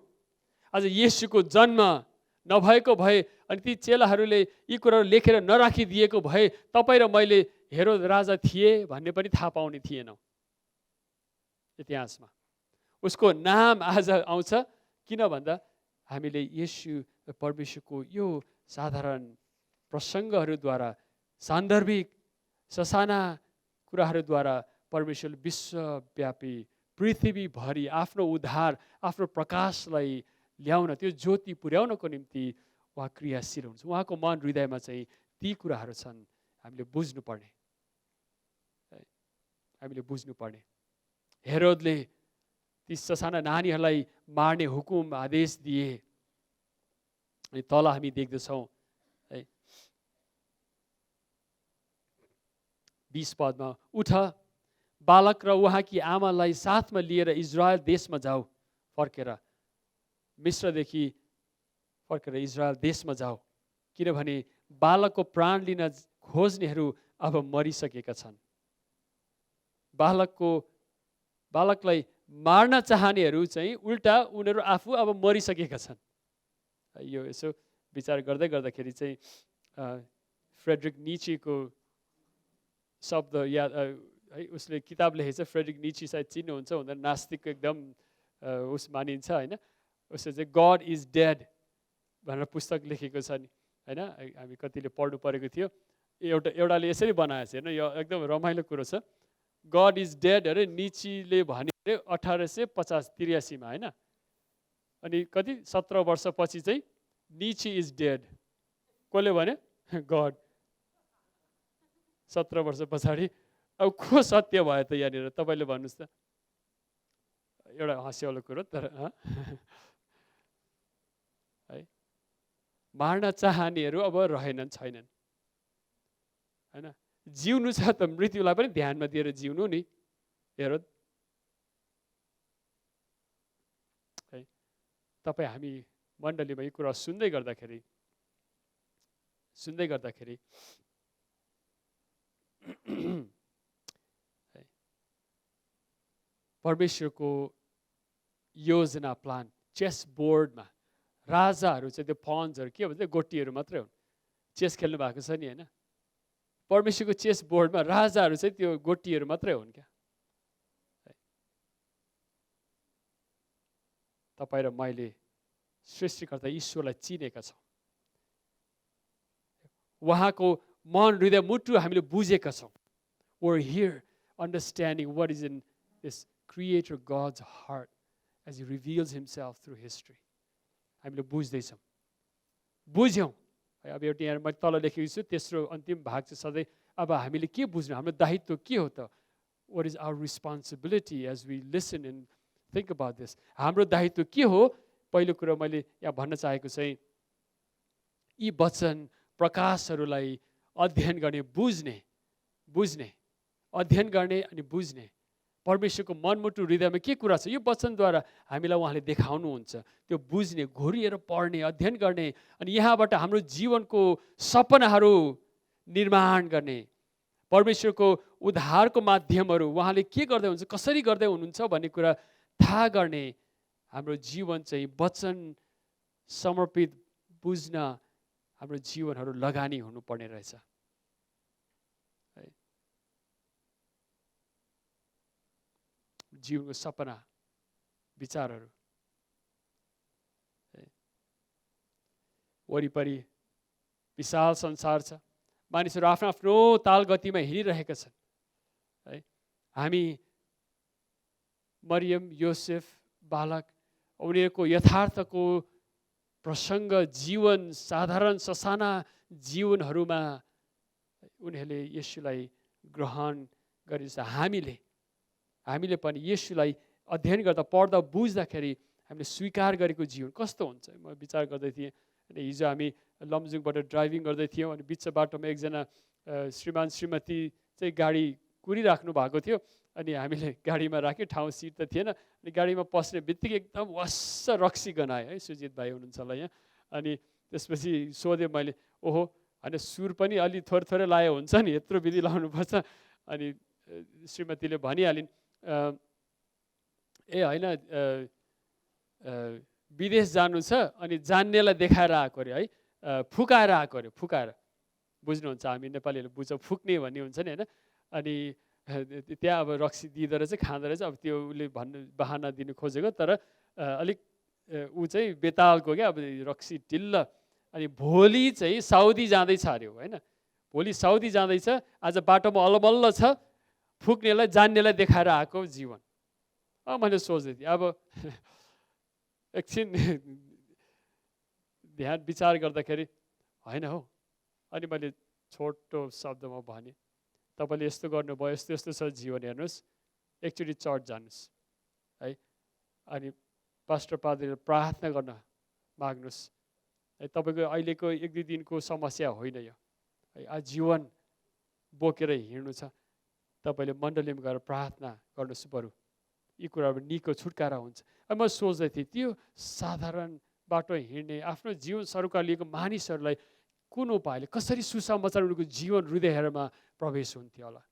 आज येशूको जन्म नभएको भए अनि ती चेलाहरूले यी कुराहरू लेखेर नराखिदिएको भए तपाईँ र मैले हेरोद राजा थिए भन्ने पनि थाहा पाउने थिएनौँ। इतिहासमा उसको नाम आज आउँछ किन भन्दा हामीले येशू परमेश्वरको यो साधारण प्रसङ्गहरूद्वारा, सान्दर्भिक ससाना कुराहरूद्वारा परमेश्वरले विश्वव्यापी पृथ्वीभरि आफ्नो उद्धार, आफ्नो प्रकाशलाई ल्याउन, त्यो ज्योति पुर्याउनको निम्ति उहाँ क्रियाशील हुनुहुन्छ। उहाँको मन हृदयमा चाहिँ ती कुराहरू छन्। हामीले बुझ्नुपर्ने, हामीले बुझ्नुपर्ने। हेरोदले ती ससाना नानीहरूलाई मार्ने हुकुम आदेश दिए। अनि तल हामी देख्दछौँ है 20 पदमा, उठ, बालक र उहाँकी आमालाई साथमा लिएर इजरायल देशमा जाऊ, फर्केर मिश्रदेखि फर्केर इजरायल देशमा जाऊ, किनभने बालकको प्राण लिन खोज्नेहरू अब मरिसकेका छन्। बालकलाई मार्न चाहनेहरू चाहिँ उल्टा उनीहरू आफू अब मरिसकेका छन्। यो यसो विचार गर्दै गर्दाखेरि चाहिँ फ्रेडरिक निचीको शब्द याद है, उसले किताब लेखेछ। फ्रेडरिक निची सायद चिन्नुहुन्छ हुँदैन, नास्तिक एकदम उस मानिन्छ होइन। उसले चाहिँ गड इज डेड भनेर पुस्तक लेखेको छ नि, होइन? हामी कतिले पढ्नु परेको थियो। एउटाले यसरी बनाएको छ, हेर्नु, यो एकदम रमाइलो कुरो छ। गड इज डेड अरे निचीले भने 1883 मा, होइन? अनि कति 17 वर्षपछि चाहिँ निची इज डेड। कसले भने? गड। 17 वर्ष पछाडि अब को सत्य भयो त यहाँनिर? तपाईँले भन्नुहोस् त। एउटा हँस्यौलो कुरो, तर है, मार्न चाहनेहरू अब रहेनन्, छैनन्, होइन? जिउनु छ त मृत्युलाई पनि ध्यानमा दिएर जिउनु नि। हेरोद है, तपाईँ हामी मण्डलीमा यो कुरा सुन्दै गर्दाखेरि परमेश्वरको योजना प्लान चेस बोर्डमा राजाहरू चाहिँ त्यो पन्सहरू के भन्छ गोटीहरू मात्रै हुन्। चेस खेल्नु भएको छ नि होइन, परमेश्वरको चेस बोर्डमा राजाहरू चाहिँ त्यो गोटीहरू मात्रै हुन् क्या। तपाईँ र मैले सृष्टिकर्ता ईश्वरलाई चिनेका छौँ, उहाँको मन हृदय मुटु हामीले बुझेका छौँ। We're here understanding what is in this Creator God's heart as He reveals Himself through history. हामीले बुझ्दैछौँ, बुझ्यौँ। अब एउटा यहाँ मैले तल लेखेको छु, तेस्रो अन्तिम भाग चाहिँ सधैँ अब हामीले के बुझ्नु, हाम्रो दायित्व के हो त? What is our responsibility as we listen and think about this? हाम्रो दायित्व के हो? पहिलो कुरो मैले यहाँ भन्न चाहेको चाहिँ यी वचन प्रकाशहरूलाई अध्ययन गर्ने, बुझ्ने अध्ययन गर्ने अनि बुझ्ने। परमेश्वरको मनमुटु हृदयमा के कुरा छ यो वचनद्वारा हामीलाई उहाँले देखाउनुहुन्छ। त्यो बुझ्ने, घोरिएर पढ्ने, अध्ययन गर्ने अनि यहाँबाट हाम्रो जीवनको सपनाहरू निर्माण गर्ने। परमेश्वरको उद्धारको माध्यमहरू उहाँले के गर्दै हुन्छ, कसरी गर्दै हुनुहुन्छ भन्ने कुरा थाहा गर्ने। हाम्रो जीवन चाहिँ वचन समर्पित बुझ्न हाम्रो जीवनहरू लगानी हुनुपर्ने रहेछ। जीवनको सपना, विचारहरू वरिपरि विशाल संसार छ, मानिसहरू आफ्नो आफ्नो ताल गतिमा हिँडिरहेका छन् है। हामी मरियम, योसेफ, बालक उनीहरूको यथार्थको प्रसङ्ग, जीवन, साधारण ससाना जीवनहरूमा उनीहरूले येशूलाई ग्रहण गरेछ। हामीले पनि येशूलाई अध्ययन गर्दा, पढ्दा, बुझ्दाखेरि हामीले स्वीकार गरेको जीवन कस्तो हुन्छ। म विचार गर्दै थिएँ, अनि हिजो हामी लमजुङबाट ड्राइभिङ गर्दै थियौँ, अनि बिच बाटोमा एकजना श्रीमान श्रीमती चाहिँ गाडी कुरिराख्नु भएको थियो। अनि हामीले गाडीमा राख्यौँ, ठाउँ सिट त थिएन। अनि गाडीमा पस्ने बित्तिकै एकदम वस्स रक्सी गनायो है। सुजित भाइ हुनुहुन्छ होला यहाँ। अनि त्यसपछि सोधेँ मैले, ओहो होइन सुर पनि अलि थोरै थोरै लायो हुन्छ नि, यत्रो विधि लाउनुपर्छ? अनि श्रीमतीले भनिहालिन्, ए होइन विदेश जानु छ अनि जान्नेलाई देखाएर आएको अरे है, फुकाएर आएको अरे, फुकाएर। बुझ्नुहुन्छ, हामी नेपालीहरूले बुझ्छ फुक्ने भन्ने हुन्छ नि होइन। अनि त्यहाँ अब रक्सी दिँदो रहेछ, खाँदो रहेछ। अब त्यो उसले भन्नु बहाना दिनु खोजेको, तर अलिक ऊ चाहिँ बेतालको क्या, अब रक्सी टिल्ल। अनि भोलि चाहिँ साउदी जाँदैछ अरे होइन, भोलि साउदी जाँदैछ, आज बाटोमा अल्लमल्ल छ, फुक्नेलाई जान्नेलाई देखाएर आएको जीवन। मैले सोच्दै थिएँ, अब एकछिन ध्यान विचार गर्दाखेरि होइन हो। अनि मैले छोटो शब्दमा भनेँ, तपाईँले यस्तो गर्नुभयो, यस्तो यस्तो छ जीवन, हेर्नुहोस् एकचोटि चर्च जानुहोस् है, अनि पास्टर पादरीले प्रार्थना गर्न माग्नुहोस् है। तपाईँको अहिलेको एक दुई दिनको समस्या होइन यो है, आजीवन बोकेर हिँड्नु छ। तपाईँले मण्डलीमा गएर प्रार्थना गर्नुहोस्, बरु यी कुराबाट निको छुटकारा हुन्छ। अब म सोच्दै थिएँ, त्यो साधारण बाटो हिँड्ने, आफ्नो जीवन सरुका लिएको मानिसहरूलाई कुन उपायले, कसरी सुसमाचार उनीहरूको जीवन हृदयहरूमा प्रवेश हुन्थ्यो होला।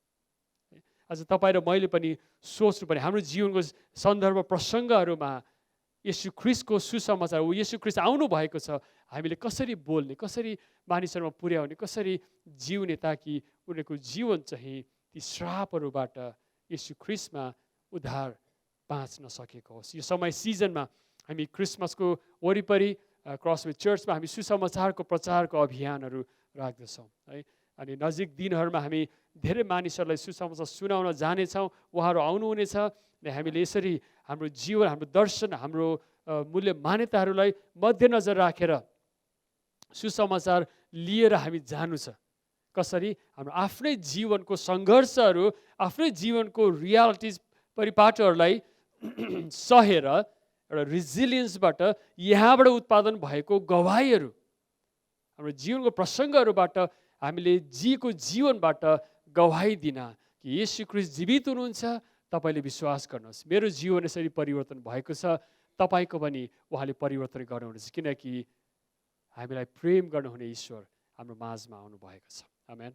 आज तपाईँ र मैले पनि सोच्नुपर्ने, हाम्रो जीवनको सन्दर्भ प्रसङ्गहरूमा येशू ख्रीष्टको सुसमाचार, येशू ख्रीष्ट आउनु भएको छ, हामीले कसरी बोल्ने, कसरी मानिसहरूमा पुर्याउने, कसरी जिउने, ताकि उनीहरूको जीवन चाहिँ ती श्रापहरूबाट येशू ख्रीष्टमा उद्धार बाँच्न सकेको होस्। यो समय सिजनमा हामी क्रिसमसको वरिपरि क्रसवे चर्चमा हामी सुसमाचारको प्रचारको अभियानहरू राख्दछौँ है। अनि नजिक दिनहरूमा हामी धेरै मानिसहरूलाई सुसमाचार सुनाउन जानेछौँ, उहाँहरू आउनुहुनेछ। अनि हामीले यसरी हाम्रो जीवन, हाम्रो दर्शन, हाम्रो मूल्य मान्यताहरूलाई मध्यनजर राखेर सुसमाचार लिएर हामी जानु छ। कसरी? हाम्रो आफ्नै जीवनको सङ्घर्षहरू, आफ्नै जीवनको रियालिटिज, परिपाटहरूलाई सहेर एउटा रिजिलियन्सबाट, यहाँबाट उत्पादन भएको गवाहीहरू, हाम्रो जीवनको प्रसङ्गहरूबाट हामीले जिएको जीवनबाट गवाही दिन कि येशू ख्रीष्ट जीवित हुनुहुन्छ। तपाईँले विश्वास गर्नुहोस्, मेरो जीवन यसरी परिवर्तन भएको छ, तपाईँको पनि उहाँले परिवर्तन गर्नुहुनेछ, किनकि हामीलाई प्रेम गर्नुहुने ईश्वर हाम्रो माझमा आउनु भएको छ। आमेन।